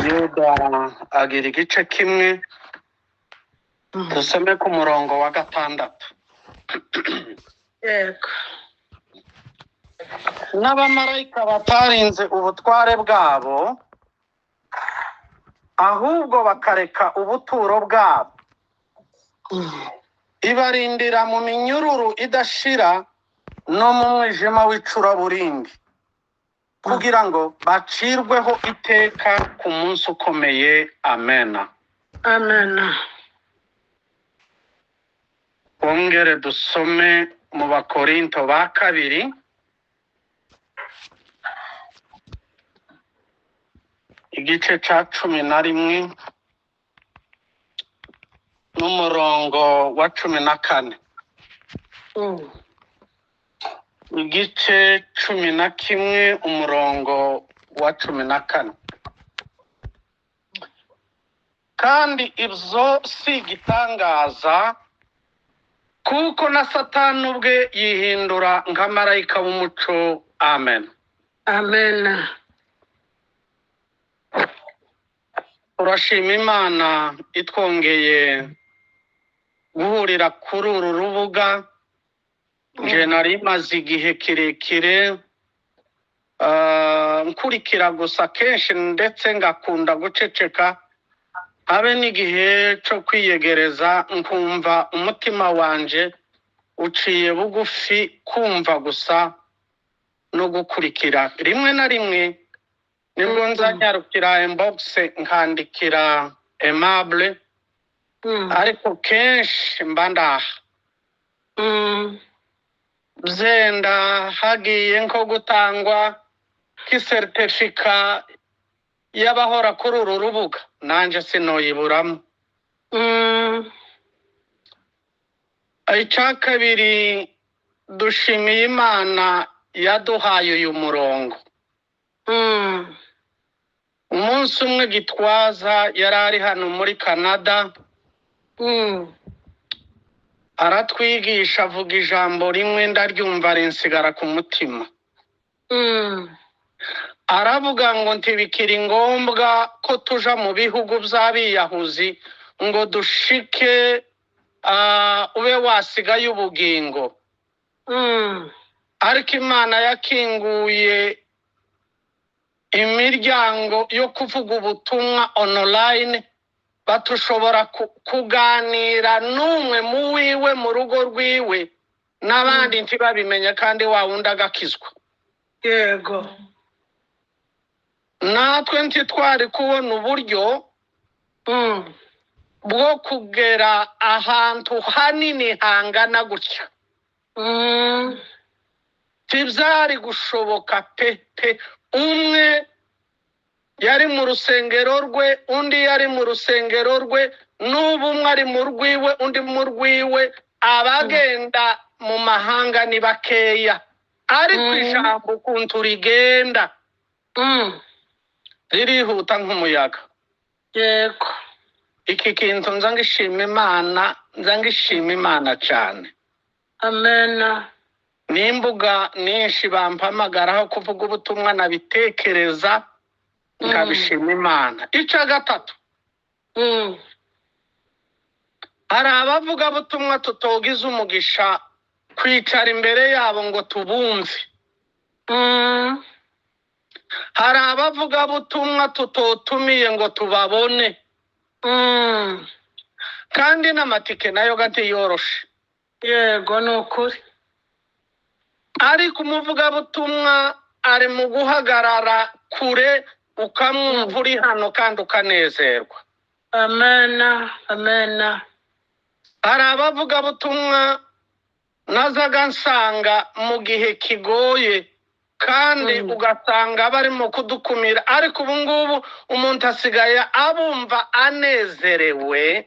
Yuda agira igice kimwe dusome ku murongo wa 6. Yego. N'abamarayika batarinze ubutware bwabo, ahubwo bakareka ubuturo bwabo, ibarindira mu minyururu idashira no mu mwijima w'icuraburindi, kugira ngo bacirweho iteka ku munsi ukomeye. Amena. Amen. Twongere dusome mu Bakorinto ba kabiri igice ca 11 n'umurongo wa 14. Igice 11 umurongo wa 14. Kandi ibyo si igitangaza, kuko na Satani ubwe yihindura nka marayika w'umuco. Amen. Amen. Urashima Imana itwongeye guhurira kuri uru rubuga. Je nari maze igihe kirekire nkurikira gusa kenshi ndetse ngakunda guceceka, habe n'igihe cyo kwiyegereza nkumva umutima wanje uciye bugufi kumva gusa no gukurikira. Rimwe na rimwe nibwo nzanyarukira inbox nkandikira Aimable, ariko kenshi mba ndaha zenda hagiye nko gutangwa k'isertifika y'abahora kuri uru rubuga, nanje sinoyiburamo. Icya kabiri, dushimiye Imana yaduhaye uyu murongo. Umunsi umwe Gitwaza yari ari hano muri Canada, aratwigisha, avuga ijambo rimwe ndaryumva rinsigara ku mutima. Aravuga ngo ntibikiri ngombwa ko tuja mu bihugu by'abiyahuzi ngo dushike ube wasigaye ubugingo, ariko Imana yakinguye imiryango yo kuvuga ubutumwa online, batushobora kuganira n'umwe mu wiwe mu rugo rwiwe n'abandi ntibabimenye, kandi wa wundi agakizwa. Yego. Natwe ntitwari kubona uburyo bwo kugera ahantu hanini hangana gutya. Tibyari gushoboka pe. Umwe yari mu rusengero rwe, undi yari mu rusengero rwe, n'ubu umwe ari mu rwiwe undi mu rwiwe. Abagenda mu mahanga ni bakeya, ariko ijambo ukuntu rigenda ririhuta nk'umuyaga. Yego. Iki kintu nza ngishima Imana cyane. Amen. N'imbuga nyinshi bampamagaraho kuvuga ubutumwa nabitekereza nkabishima Imana. Icya gatatu, hari abavuga butumwa tutogize umugisha kwicara imbere yabo ngo tubumve. Hari abavuga butumwa tutotumiye ngo tubabone, kandi n'amatike nayo gati yoroshe. Yego, ni ukuri. Ariko umuvuga butumwa ari mu guhagarara kure ukamwumva uri hano kandi ukanezerwa. Amen. Amen. Hari abavuga butumwa nazaga nsanga mu gihe kigoye, kandi ugasanga barimo kudukumira, ariko ubu ngubu umuntu asigaye abumva anezerewe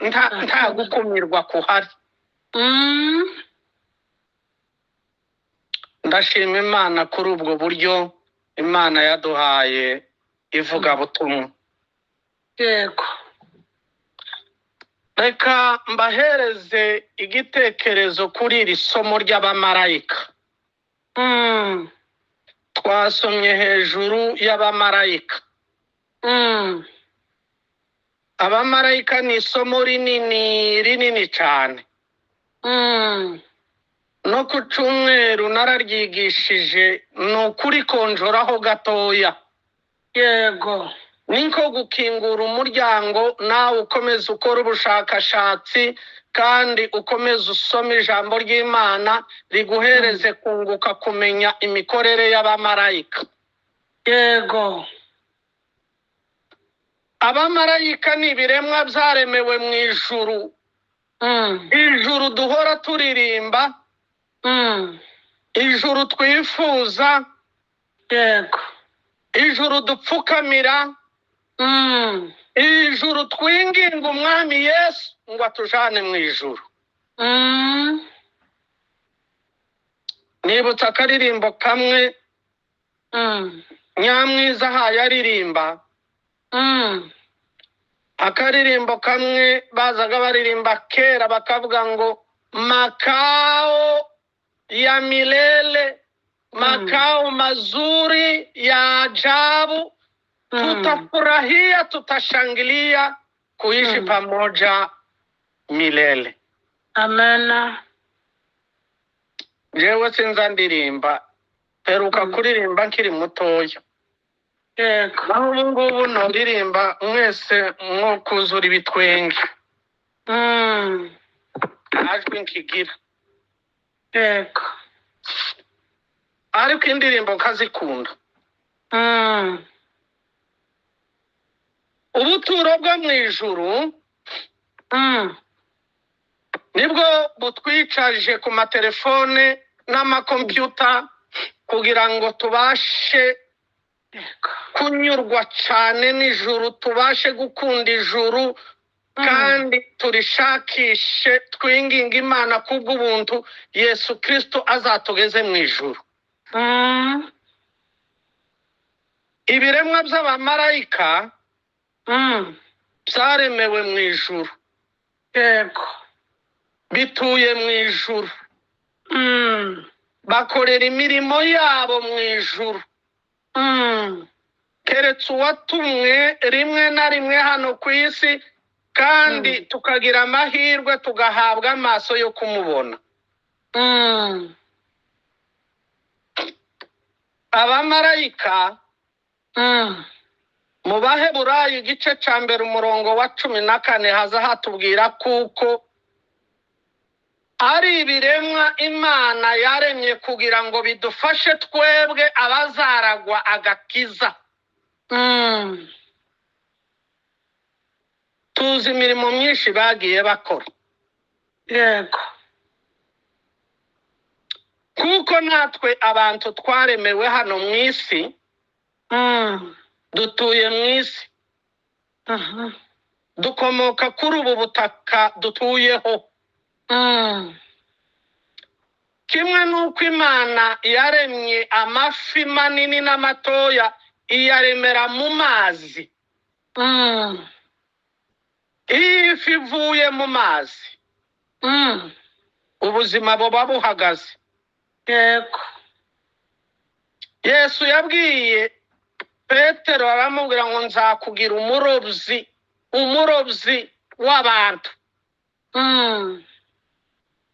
nta gukumirwa kuhari. Ndashima Imana kuri ubwo buryo Imana yaduhaye ivuga butumwa. Yego. Reka mbahereze igitekerezo kuri iri somo ry'abamarayika. Twasomye hejuru y'abamarayika. Mm. abamarayika ni isomo rinini cyane. Mm. No ku cyumweru nararyigishije, ni ukuri konjoraho gatoya. Yego. Ni nko gukingura umuryango, nawe ukomeza ukora ubushakashatsi kandi ukomeza usoma ijambo ry'Imana riguhereze kunguka kumenya imikorere y'abamarayika. Yego. Abamarayika ni ibiremwa byaremewe mu ijuru. Mm. Ijuru duhora turirimba, Mm. ijuru twifuza, Yego. ijuru dupfukamira, Mm. ijuru twinginga umwami Yesu ngo atujane mu ijuru. Mm. Nibutse akaririmbo kamwe Mm. Nyamwiza ahaye aririmba. Mm. Akaririmbo kamwe bazaga baririmba kera bakavuga ngo makao ya milele, makao mazuri ya ajabu, tutafurahia, tutashangilia kuishi pamoja milele. Amena. Jewe sinza ndirimba, peruka kuririmba nkiri mutoya. Yego. Naho ubu ngubu noririmba mwese mwo kuzura ibitwenge. Mm. Ajwi nkigira. Yego. Ariko indirimbo nkazikunda. Mm. Ubuturo bwo mu ijuru nibwo butwicaje ku matelefone n'amakompyuta kugira ngo tubashe kunyurwa cyane n'ijuru, tubashe gukunda ijuru kandi turishakishe, twinginga Imana kubw'ubuntu Yesu Kristo azatugeze mu ijuru. Ibiremwa by'abamarayika byaremewe mu ijuru. Yego. Bituye mu ijuru. Bakorera imirimo yabo mu ijuru. Keretse uwatumwe rimwe na rimwe hano ku isi, kandi tukagira amahirwe tugahabwa amaso yo kumubona. Abamarayika mu Baheburayo igice cya mbere umurongo wa 14 haza hatubwira kuko ari ibiremwa Imana yaremye kugira ngo bidufashe twebwe abazaragwa agakiza. Tuzi imirimo myinshi bagiye bakora. Yego. Kuko natwe abantu twaremewe hano mu isi, dutuye mu isi, dukomoka kuri ubu butaka dutuyeho. Kimwe n'uko Imana yaremye amafi manini n'amatoya iyaremera mu mazi. Iyo ifi ivuye mu mazi, ubuzima buba buhagaze. Yego. Yesu yabwiye Petero aramubwira ngo nzakugira umurobyi w'abantu.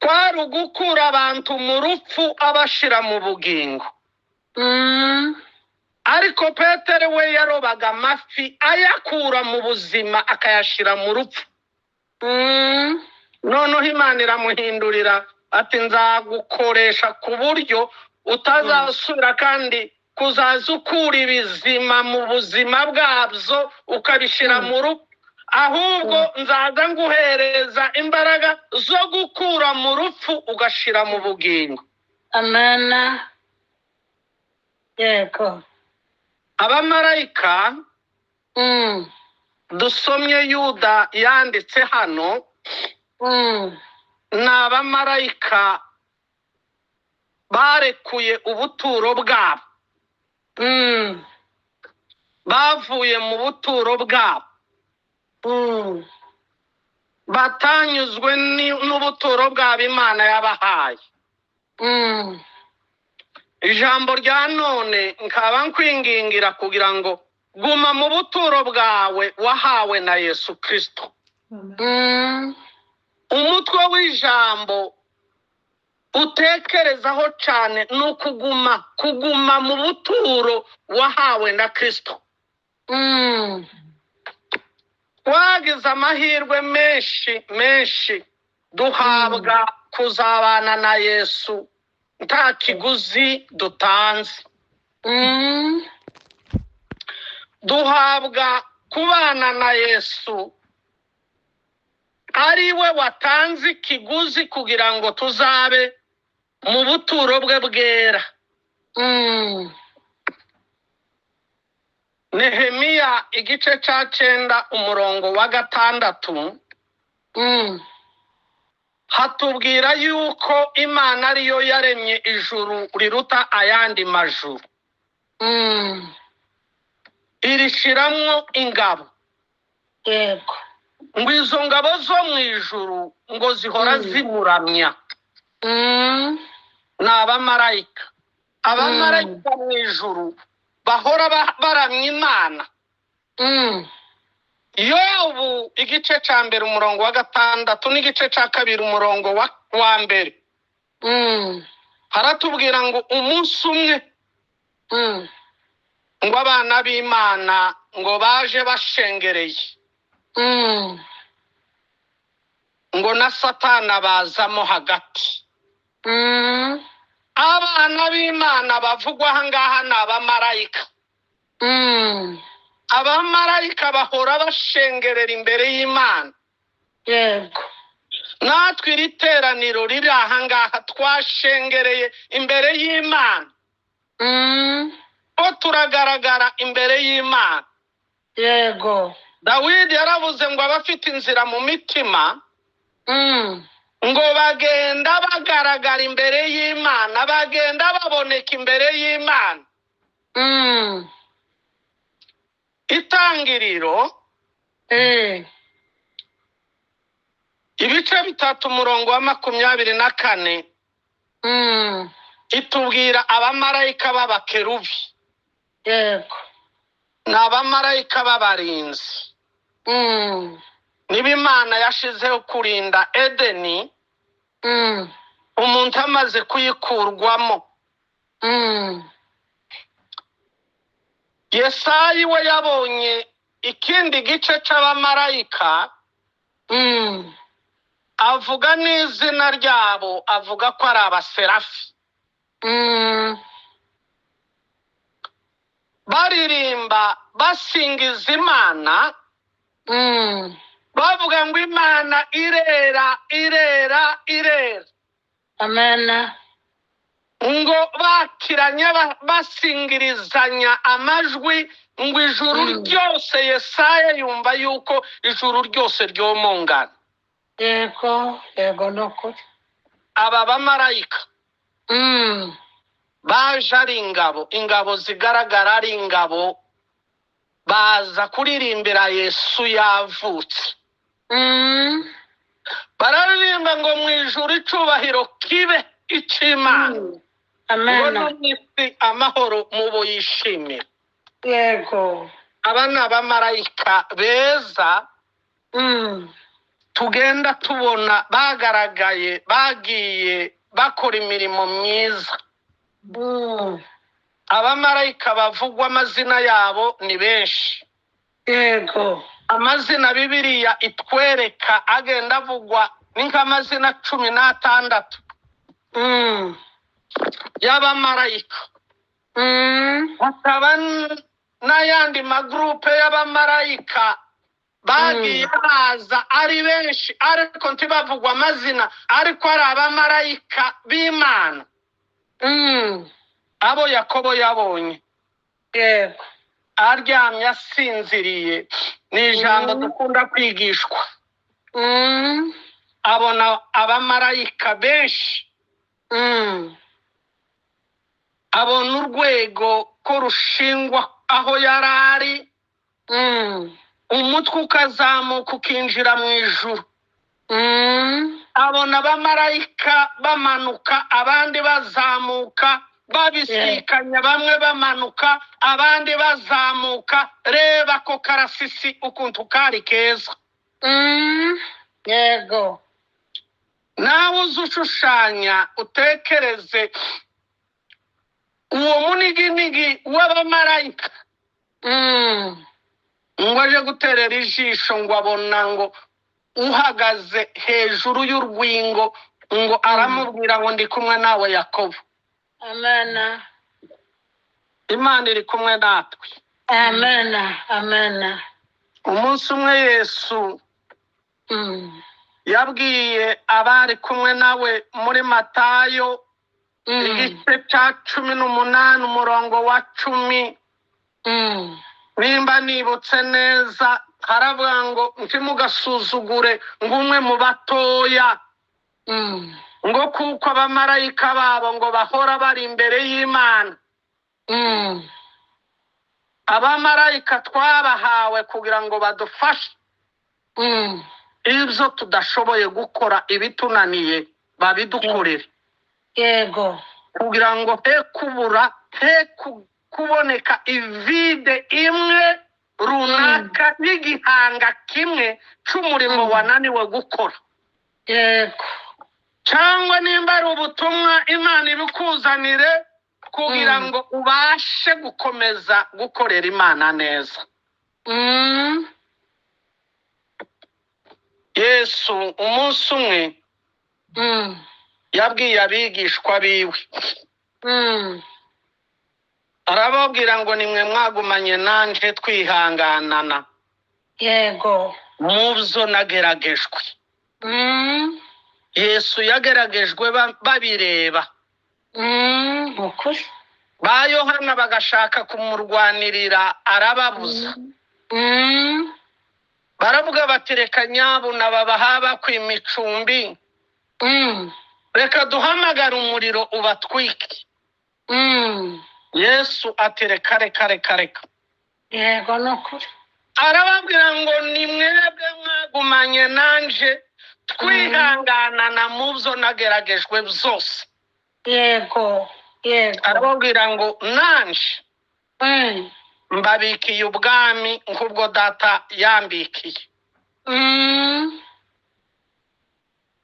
Kwari ugukura abantu mu rupfu abashira mu bugingo. Ariko Petero we yarobaga amafi ayakura mu buzima akayashira mu rupfu. Noneho Imana iramuhindurira ati nzagukoresha ku buryo utazasubira kandi kuzaza ukura ibizima mu buzima bwabyo ukabishira mu rupfu, ahubwo nzaza nguhereza imbaraga zo gukura mu rupfu ugashira mu bugingo. Amena. Yego. Abamarayika dusomye Yuda yanditse hano, ni abamarayika barekuye ubuturo bwabo. Bavuye mu buturo bwabo. Batanyuzwe n'ubuturo bwabo Imana yabahaye. Ijambo rya none nkaba nkwingingira kugira ngo guma mu buturo bwawe wahawe na Yesu Kristo. Umutwe w'ijambo utekerezaho cyane ni kuguma mu buturo wahawe na Kristo. Wagize amahirwe menshi duhabwa kuzabana na Yesu nta kiguzi dutanze. Duhabwa kubana na Yesu ari we watanze ikiguzi kugira ngo tuzabe mu buturo bwe bwera. Nehemiya igice cya 9 umurongo wa 6 hatubwira yuko Imana ariyo yaremye ijuru riruta ayandi majuru, irishiramwo ingabo. Yego. Ngo izo ngabo zo mu ijuru ngo zihora zimuramya. Ni abamarayika. Abamarayika mu ijuru bahora baramya Imana. Yobu igice cya 1 umurongo wa 6 n'igice cya 2 umurongo wa 1 haratubwira ngo umunsi umwe ngo abana b'Imana ngo baje bashengereye, ngo na Satana bazamo hagati. Abana b'Imana bavugwa aha ngaha ni abamarayika. Abamarayika bahora bashengerera imbere y'Imana. Yego. Natwe iri teraniro riri aha ngaha twashengereye imbere y'Imana. Ko turagaragara imbere y'Imana. Yego. Dawidi yaravuze ngo abafite inzira mu mitima ngo bagenda bagaragara imbere y'Imana, bagenda baboneka imbere y'Imana. Itangiriro ibice 3 umurongo wa 24 itubwira abamarayika b'abakerubi. Yego. Ni abamarayika b'abarinzi. Niba Imana yashizeho kurinda Edeni umuntu amaze kuyikurwamo. Yesayi we yabonye ikindi gice c'abamarayika avuga n'izina ryabo, avuga ko ari abaserafi. Baririmba basingiza Imana, bavuga ngo Imana irera irera irera. Amena. Ngo bakiranya basingirizanya amajwi ngo ijuru ryose. Yesaya yumva yuko ijuru ryose ryomongana. Yego. Yego nokuri. Aba bamarayika baje ari ingabo zigaragara ari ingabo, baza kuririmbira Yesu yavutse. Bararirimba ngo mu ijuru icubahiro kibe ic'Imana. Amena. Ngo amahoro mubo yishimira. Yego. Aba ni abamarayika beza tugenda tubona bagaragaye, bagiye bakora imirimo myiza. Abamarayika bavugwa amazina yabo ni benshi. Yego. Amazina Bibiliya itwereka agenda avugwa ni nk'amazina 16 y'abamarayika. Hakaba n'ayandi magrupe y'abamarayika bagiye baza ari benshi ariko ntibavugwa amazina, ariko ari abamarayika b'Imana. Abo Yakobo yabonye. Yego. Aryamye asinziriye. Ni ijambo dukunda kwigishwa. Abona abamarayika benshi. Abona urwego ko rushingwa aho yarari. Umutwe ukazamuka ukinjira mu ijuru. Abona abamarayika bamanuka abandi bazamuka babisikanya, bamwe bamanuka abandi bazamuka. Reba ko karasisi ukuntu kari keza. Yego. Nawe uzi ushushanya utekereze uwo muniginigi w'abamarayika ngo aje guterera ijisho, ngo abona ngo uhagaze hejuru y'urwingo, ngo aramubwira ngo ndi kumwe nawe Yakobo. Amena. Imana iri kumwe natwe. Amena. Amena. Umunsi umwe Yesu yabwiye abari kumwe nawe muri Matayo igice cya 18 umurongo wa 10. Nimba nibutse neza, haravuga ngo ntimugasuzugure ngumwe mu batoya, ngo kuko abamarayika babo ngo bahora bari imbere y'Imana. Abamarayika twabahawe kugira ngo badufashe ibyo tudashoboye gukora, ibitunaniye babidukorere. Yego. Kugira ngo he kubura, he kuboneka ivide imwe runaka n'igihanga kimwe cy'umurimo wananiwe gukora. Yego. Cyangwa nimba ari ubutumwa Imana ibikuzanire kugira ngo ubashe gukomeza gukorera Imana neza. Yesu umunsi umwe yabwiye abigishwa biwe, arababwira ngo nimwe mwagumanye nanje twihanganana. Yego. Mu byo nageragejwe. Yesu yageragejwe babireba. Ukuri. Ba Yohana bagashaka kumurwanirira, arababuza. Baravuga bati reka nyabuna babahaba kw'imicumbi, reka duhamagara umuriro ubatwike. Yesu ati reka reka reka reka. Yego nukuri. Arababwira ngo ni mwebwe mwagumanye nanje twihanganana mu byo nageragejwe byose. Yego. Yego. Arababwira ngo nanje mbabikiye ubwami nk'ubwo data yambikiye.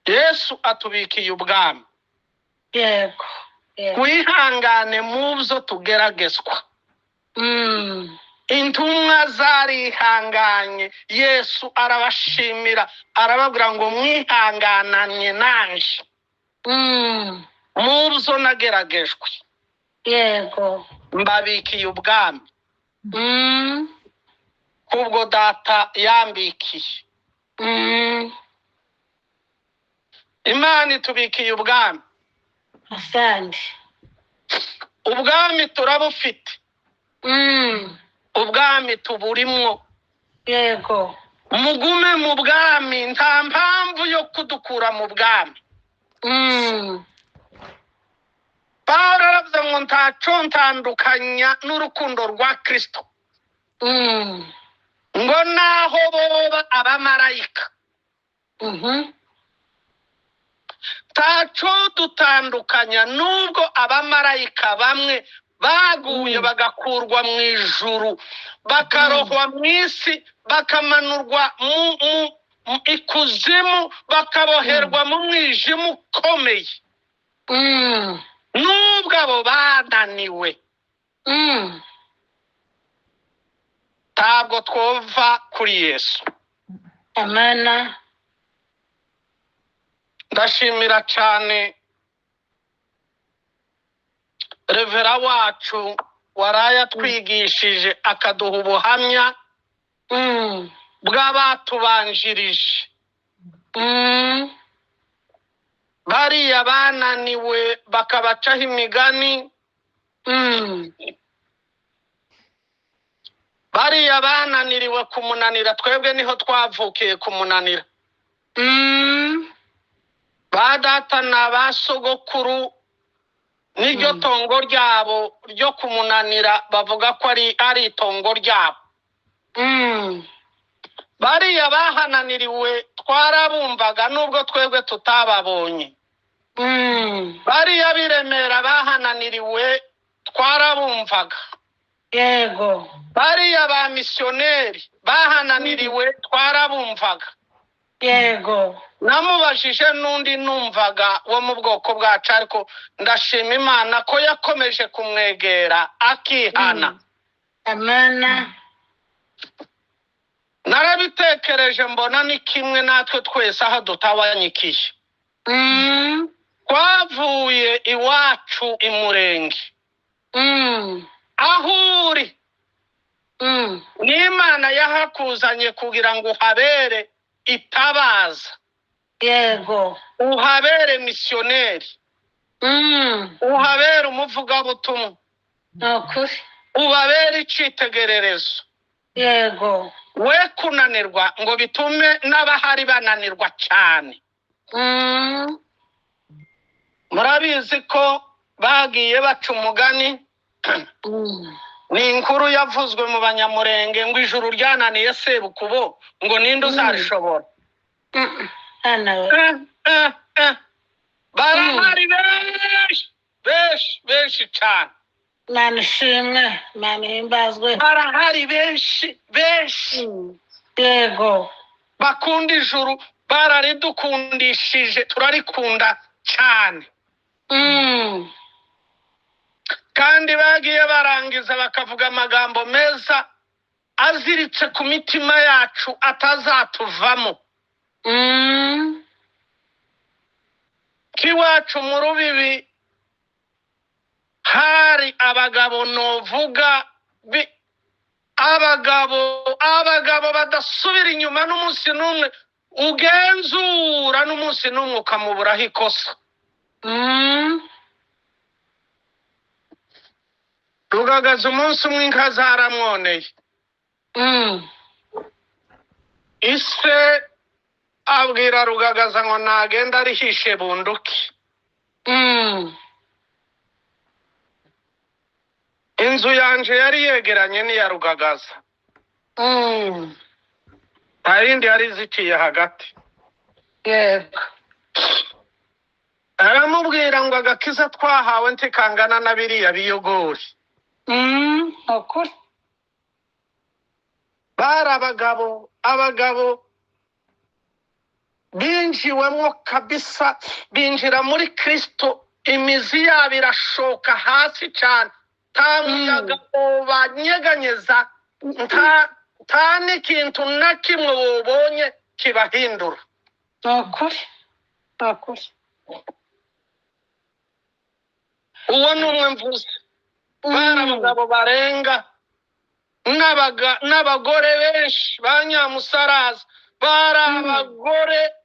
Yesu atubikiye ubwami. Yego. Twihangane mu byo tugeragezwa. Intumwa zarihanganye, Yesu arabashimira, arababwira ngo mwihangananye nanje mu byo nageragejwe. Yego. Mbabikiye ubwami kubwo data yambikiye. Imana itubikiye ubwami. Asante. Ubwami turabufite. Ubwami tuburimwo. Yego. Mugume mu bwami, nta mpamvu yo kudukura mu bwami. Pawulo aravuze ngo ntaco ntandukanya n'urukundo rwa Kristo, ngo naho boba abamarayika. Ntaco dutandukanya nubwo abamarayika bamwe baguye bagakurwa mu ijuru, bakarohwa mu isi, bakamanurwa mu ikuzimu, bakaboherwa mu mwijima ukomeye. Nubwo abo bananiwe, ntabwo twova kuri Yesu. Amena. Ndashimira cyane Revera wacu waraye twigishije akaduha ubuhamya bw'abatubanjirije. Bariya bananiwe bakabacaho imigani, bariya bananiriwe kumunanira, twebwe niho twavukiye kumunanira. Ba data na ba sogokuru niryo tongo ryabo ryo kumunanira, bavuga ko ari itongo ryabo. Bariya bahananiriwe twarabumvaga nubwo twebwe tutababonye. Bariya biremera bahananiriwe bahananiriwe twarabumvaga, yego bariya ba misiyoneri bahananiriwe twarabumvaga. yego Namubajije n'undi numvaga wo mu bwoko bwacu, ariko ndashima Imana ko yakomeje kumwegera akihana. amena Narabitekereje mbona ni kimwe natwe twese aho dutabanyikiye. Twavuye iwacu i Murenge, aho uri n'Imana yahakuzanye kugira ngo uhabere itabaza, yego uhabere misiyoneri, uhabere umuvugabutumwa, nukuri ubabere icitegererezo. yego We kunanirwa ngo bitume n'abahari bananirwa cyane. Murabizi ko bagiye baca umugani, ni inkuru yavuzwe mu Banyamurenge ngo ijuru ryananiye Sebukubo ngo ninde uzarishobora. Barahari benshi cyane. Imana ishimwe, Imana ihimbazwe. Barahari benshi yego bakunda ijuru, bararidukundishije, turarikunda cyane. Kandi bagiye barangiza bakavuga amagambo meza aziritse ku mitima yacu atazatuvamo. Kiwacu mu Rubibi hari abagabo novuga abagabo badasubira inyuma n'umunsi n'umwe, ugenzura n'umunsi n'umwe ukamuburaho ikosa. Rugagaza umunsi umwe inka zaramwoneye. Ise abwira Rugagaza ngo nagenda arihishe bunduki. Inzu yanje yari yegeranye n'iya Rugagaza, nta yindi yari iziciye hagati. yego Aramubwira ngo agakiza twahawe ntikangana na biriya biyogori. nukuri Bari abagabo binjiwemo kabisa, binjira muri Kristo, imizi yabo irashoka hasi cyane, nta muyaga banyeganyeza, nta n'ikintu na kimwe wabonye kibahindura. nukuri Uwo ni umwe mvuze. Bari abagabo barenga, n'abagore benshi ba Nyamusaraza, bari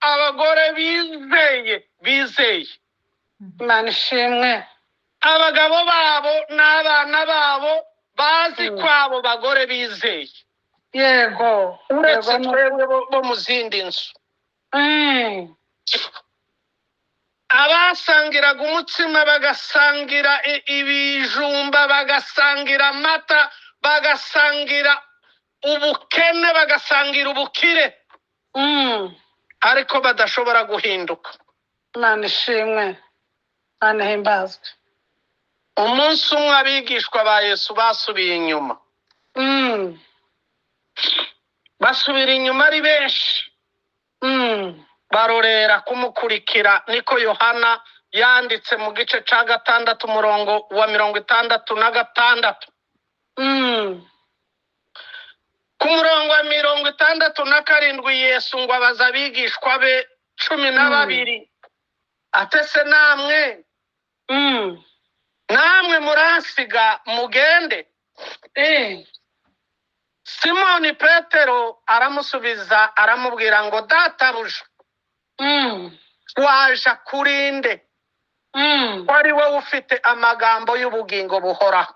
abagore bizeye. Imana ishimwe. Abagabo babo n'abana babo bazi ko abo bagore bizeye, yego uretse twebwe bo mu zindi nzu. Abasangiraga umutsima, bagasangira ibijumba, bagasangira amata, bagasangira ubukene, bagasangira ubukire, ariko badashobora guhinduka. Imana ishimwe, Imana ihimbazwe. Umunsi umwe abigishwa ba Yesu basubiye inyuma, basubira inyuma ari benshi, barorera kumukurikira. Niko Yohana yanditse mu gice cya 6 umurongo wa 66. Ku murongo wa 67 Yesu ngo abaza abigishwa be 12 atese namwe muransiga mugende? Simoni Petero aramusubiza aramubwira ngo databuja, waja kurinde? Wari wowe ufite amagambo y'ubugingo buhoraho.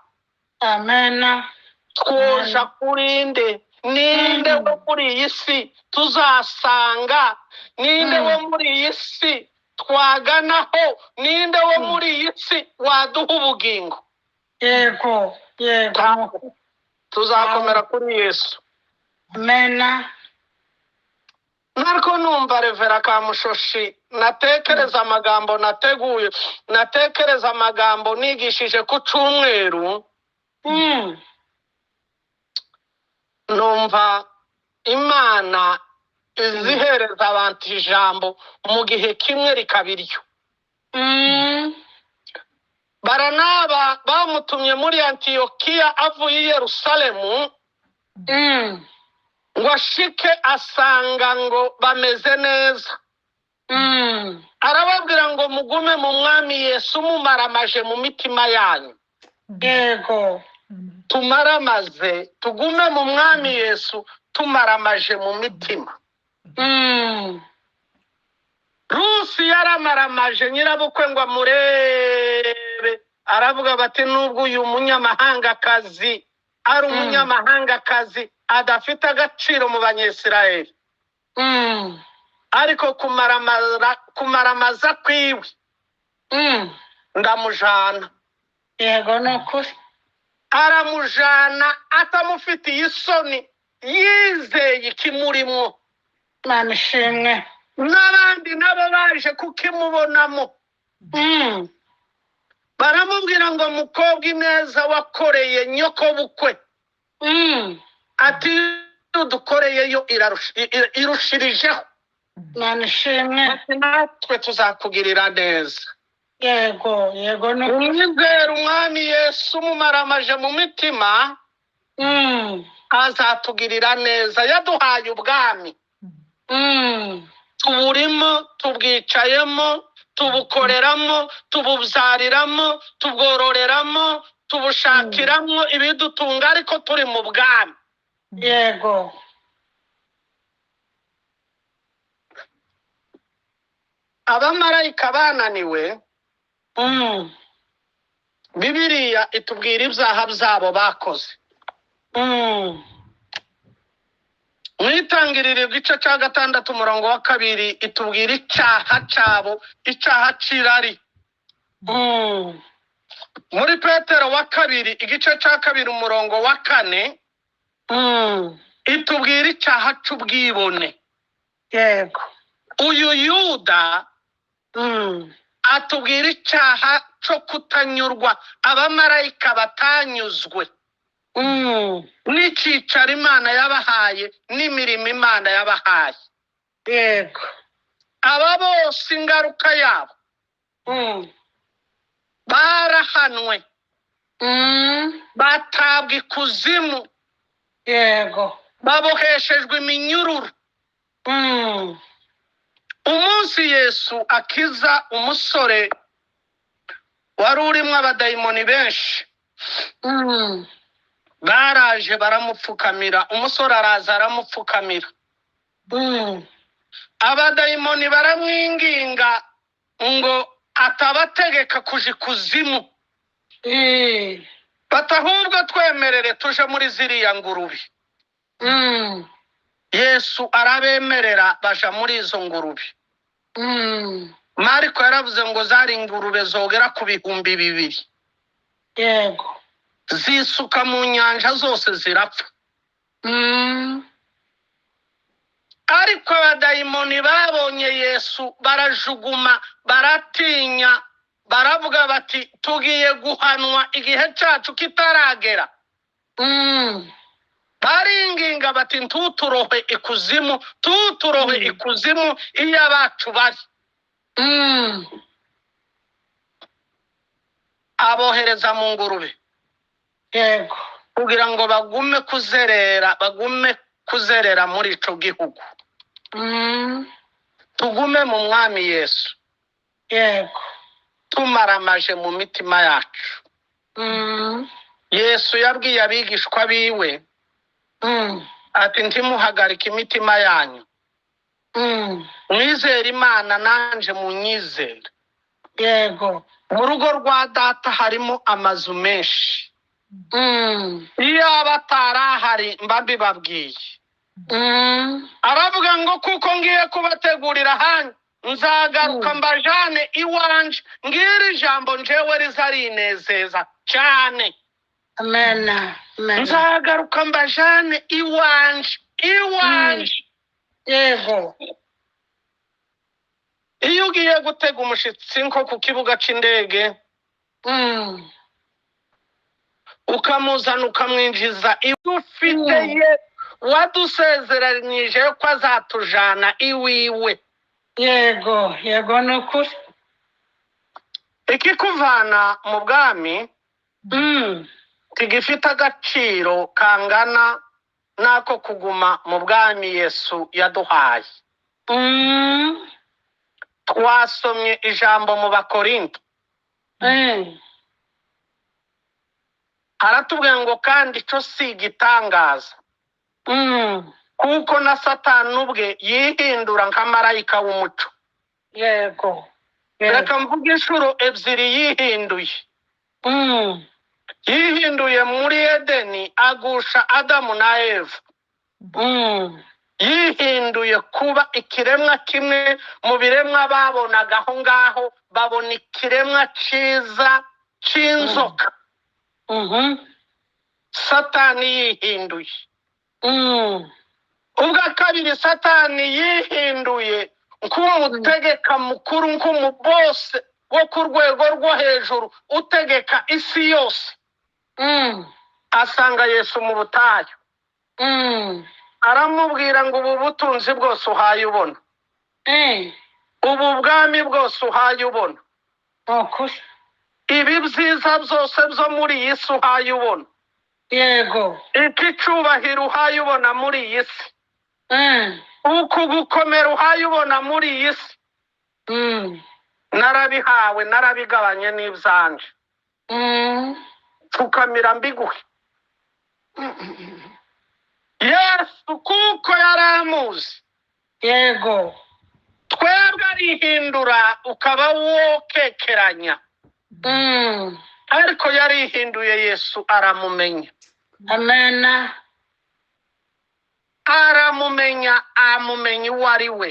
amena Twoja kurinde? Ninde wo muri iyi si tuzasanga? Ninde wo muri iyi si twaganaho? Ninde wo muri iyi si waduha ubugingo? yego Tuzakomera kuri Yesu. amena nariko numva Revera Kamushoshi natekereza amagambo nateguye, natekereza amagambo nigishije ku cyumweru, numva Imana izihereza abantu ijambo mu gihe kimwe rikabiryo. Baranaba bamutumye muri Antiyokiya avuye i Yerusalemu ngo ashike asanga ngo bameze neza. Arababwira ngo mugume mu mwami Yesu mumaramaje mu mitima yanyu. Yego. Tumaramaze, tugume mu mwami Yesu tumaramaje mu mitima. Rusi yaramaramaje, nyirabukwe ngo amurebe, aravuga bati nubwo uyu munyamahangakazi ari umunyamahangakazi adafite agaciro mu Banyesirayeli, ariko kumaramaza kwiwe ndamujana. Yego nukuri. Aramujana atamufitiye isoni, yizeye ikimurimo. Imana ishimwe. N'abandi nabo baje kukimubonamo. Baramubwira ngo mukobwa ineza wakoreye nyoko bukwe, ati dukoreyeyo irushirijeho. Imana ishimwe. Ati natwe tuzakugirira neza. Yego, yego nukuri. Umwizera umwami Yesu mumaramaje mu mitima, azatugirira neza. Yaduhaye ubwami, tuburimo, tubwicayemo, tubukoreramo, tububyariramo, tubwororeramo, tubushakiramo ibidutunga, ariko turi mu bwami. Yego. Abamarayika bananiwe, Bibiliya itubwira ibyaha byabo bakoze. Mwitangirira igice cya 6 umurongo wa 2 itubwira icyaha cyabo, icyaha cy'irari. Muri Petero wa 2 igice cya 2 umurongo wa 4 itubwira icyaha cy'ubwibone. Yego. Uyu Yuda atubwira icyaha cyo kutanyurwa, abamarayika batanyuzwe n'icyicaro Imana yabahaye n'imirimo Imana yabahaye. Yego. Aba bose ingaruka yabo barahanwe, batabwa ikuzimu. Yego. Baboheshejwe iminyururu. Umunsi Yesu akiza umusore wari urimo abadayimoni benshi, baraje baramupfukamira. Umusore araza aramupfukamira. Abadayimoni baramwinginga ngo atabategeka kuja ikuzimu, batahubwo twemerere tuje muri ziriya ngurube. Yesu arabemerera baja muri izo ngurube. Mariko yaravuze ngo zari ingurube zogera ku 2,000. Yego. Zisuka mu nyanja zose zirapfa. Ariko abadayimoni babonye Yesu barajuguma, baratinya, baravuga bati tugiye guhanwa igihe cyacu kitaragera. Baringinga bati ntuturohe ikuzimu, tuturohe ikuzimu iyo abacu bari. Abohereza mu ngurube. Yego. Kugira ngo bagume kuzerera muri ico gihugu. Tugume mu mwami Yesu. Yego. Tumaramaje mu mitima yacu. Yesu yabwiye abigishwa biwe ati ntimuhagarike imitima yanyu. Mwizere Imana nanje munyizere. Yego. Mu rugo rwa data harimo amazu menshi. Iyo abatarahari mbabi babwiye. Aravuga ngo kuko ngiye kubategurira hanyu, nzagaruka mbajane iwanje, ngira ijambo njewe rizarinezeza cyane. Amen. Amen. Nzagaruka mbajane iwanje. yego iyo ugiye gutega umushitsi nko ku kibuga c'indege ukamuzana ukamwinjiza iwe ufite ye wadusezeranyije ko azatujana iwiwe, yego yego ni ukuri ikikuvana mu bwami tigifite agaciro kangana n'ako kuguma mu bwami Yesu yaduhaye. Twasomye ijambo mu Bakorinto haratubwira ngo kandi ico si igitangaza kuko na Satani ubwe yihindura nka marayika w'umuco. yego Reka mvuge inshuro ebyiri yihinduye. Yihinduye muri Edeni agusha Adamu na Eva. Yihinduye kuba ikiremwa kimwe mu biremwa babonaga aho ngaho, babona ikiremwa ciza c'inzoka. Satani yihinduye. Ubwa kabiri Satani yihinduye nk'umutegeka mukuru, nk'umubose wo ku rwego rwo hejuru utegeka isi yose. Asanga Yesu mu butayu, aramubwira ngo ubu butunzi bwose uhaye ubona, ubu bwami bwose uhaye ubona, ukuri ibi byiza byose byo muri iyi si uhaye ubona, yego iki cyubahiro uhaye ubona muri iyi si, uku gukomera uhaye ubona muri iyi si, narabihawe narabigabanye n'ibyanje, pfukamira mbiguhe. Yesu kuko yaramuzi, yego twebwe arihindura ukaba wokekeranya, ariko yarihinduye Yesu aramumenya. amena Aramumenya, amumenya uwo ari we.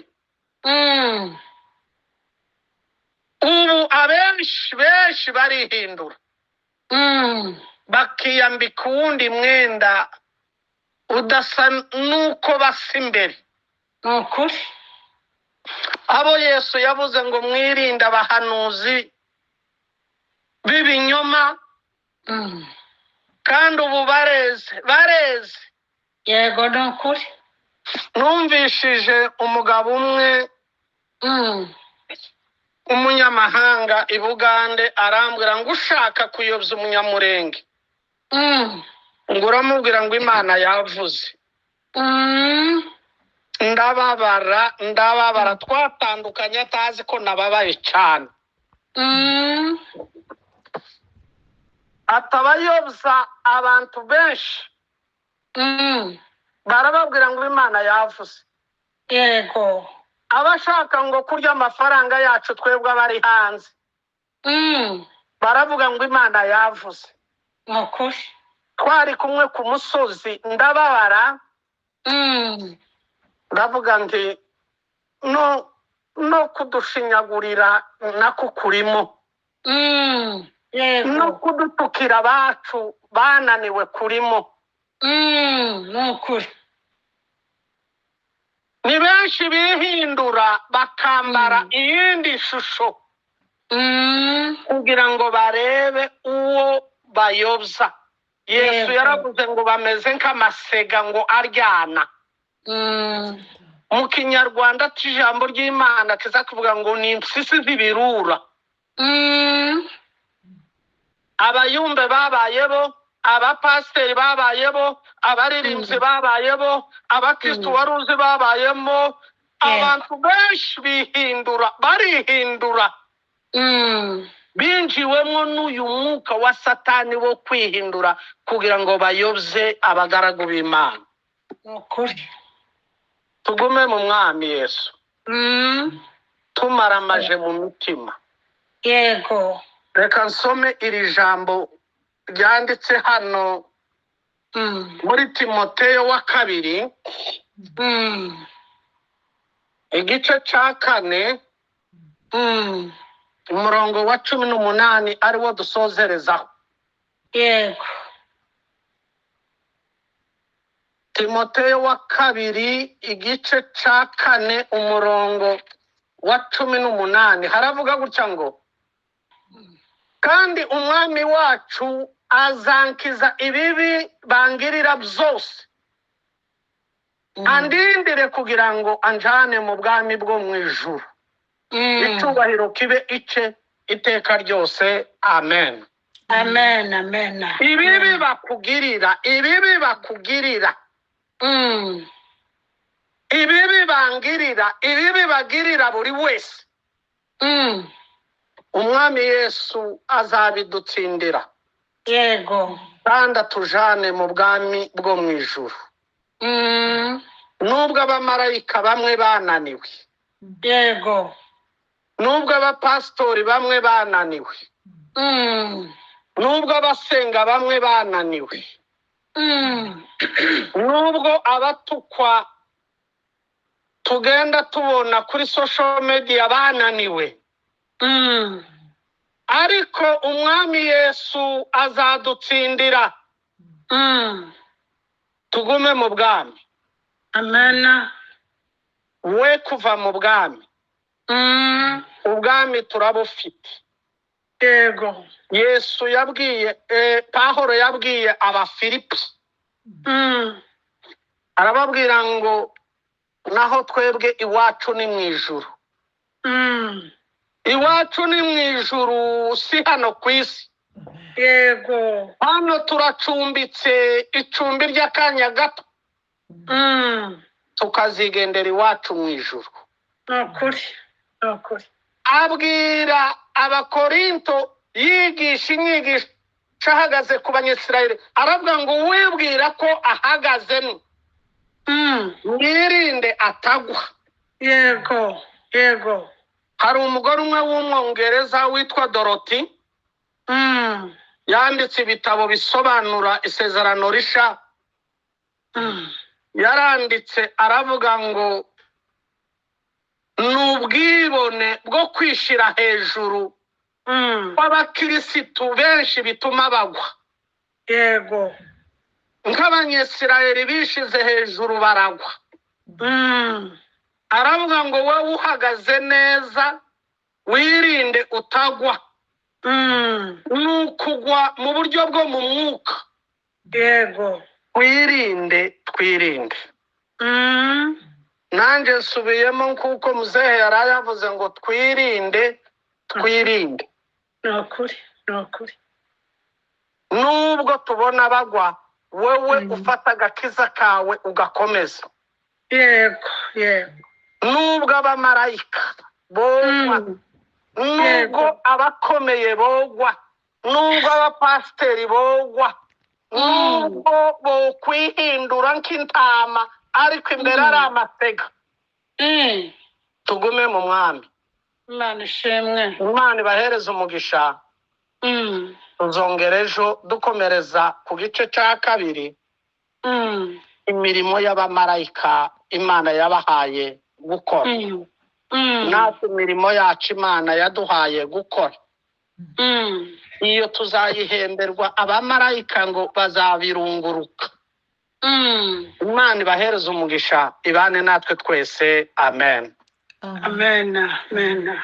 Ubu benshi barihindura bakiyambika uwundi mwenda udasa nuko basa imbere. ukuri Abo Yesu yavuze ngo mwirinde abahanuzi b'ibinyoma, kandi ubu bareze. yego ni ukuri Numvishije umugabo umwe umunyamahanga i Bugande arambwira ngo ushaka kuyobya umunyamurenge ngo uramubwira ngo Imana yavuze. Ndababara twatandukanye atazi ko nababaye cyane. Atabayobya abantu benshi barababwira ngo Imana yavuze. yego Abashaka ngo kurya amafaranga yacu twebwe abari hanze baravuga ngo Imana yavuze. ukuri Twari kumwe ku musozi ndababara, ndavuga nti no kudushinyagurira nako kurimo, yego no kudutukira abacu bananiwe kurimo. ni ukuri Ni benshi bihindura bakambara iyindi shusho kugira ngo barebe uwo bayobya. Yesu yaravuze ngo bameze nk'amasega ngo aryana. Mu Kinyarwanda cy'ijambo ry'Imana kiza kuvuga ngo ni impyisi z'ibirura. Abayumbe babayebo, abapasiteri babayebo, abaririmbyi babayebo, abakristo waruzi babayemo. Abantu benshi barihindura binjiwemo n'uyu mwuka wa Satani wo kwihindura kugira ngo bayobye abagaragu b'Imana. ukuri Tugume mu Mwami Yesu, tumaramaje mu mitima. yego Reka nsome iri jambo ryanditse hano muri Timoteyo wa kabiri igice cya 4 umurongo wa 18 ariwo dusozerezaho. yego Timoteyo wa kabiri igice ca 4 umurongo wa 18 haravuga gutya ngo kandi umwami wacu azankiza ibibi bangirira byose andindire kugira ngo anjane mu bwami bwo mu ijuru. Icyubahiro kibe ice iteka ryose. Amen. Amen. Amen. Ibibi bakugirira, ibibi bakugirira, ibibi bangirira, ibibi bagirira buri wese, umwami Yesu azabidutsindira Yego. kandi atujane mu bwami bwo mu ijuru. Nubwo abamarayika bamwe bananiwe, Yego. nubwo abapasitori bamwe bananiwe, nubwo abasenga bamwe bananiwe, nubwo abatukwa tugenda tubona kuri social media bananiwe, ariko umwami Yesu azadutsindira tugume mu bwami. Amen. We kuva mu bwami, ubwami turabufite. Yego. Yesu yabwiye Pawulo yabwiye Abafilipi, arababwira ngo naho twebwe iwacu ni mu ijuru. Iwacu ni mu ijuru, si hano ku isi. Yego. Hano turacumbitse icumbi ry'akanya gato, tukazigendera iwacu mu ijuru. Nukuri. Nukuri. Abwira Abakorinto yigisha inyigisho ahagaze ku Banyisirayeli, aravuga ngo wibwira ko ahagazemo mwirinde atagwa. Yego. Yego. Hari umugore umwe w'umwongereza witwa Dorothy, yanditse ibitabo bisobanura isezerano risha. Yaranditse aravuga ngo n'ubwibone bwo kwishira hejuru kw'abakirisitu benshi bituma bagwa. Yego. Nk'Abanyisirayeli bishize hejuru baragwa. Aravuga ngo wowe uhagaze neza wirinde utagwa. Nukugwa mu buryo bwo mu mwuka. Yego. Twirinde. Nanjye nsubiyemo kuko muzehe yari yavuze ngo twirinde. Nukuri. Nukuri. Nubwo tubona bagwa, wewe ufata agakiza kawe ugakomeza. Yego. Yego. Nubwo abamarayika bogwa, nubwo abakomeye bogwa, nubwo abapasiteri bogwa, nubwo bokwihindura nk'intama ariko imbere ari amatega, tugume mu mwami. Imana ishimwe. Imana ibahereze umugisha. Tuzongera ejo dukomereza ku gice cya 2 imirimo y'abamarayika Imana yabahaye gukora. Natwe imirimo yacu Imana yaduhaye gukora, iyo tuzayihemberwa abamarayika ngo bazabirunguruka. Imana ibahereze umugisha, ibane natwe twese. Amen. Amen. Amen.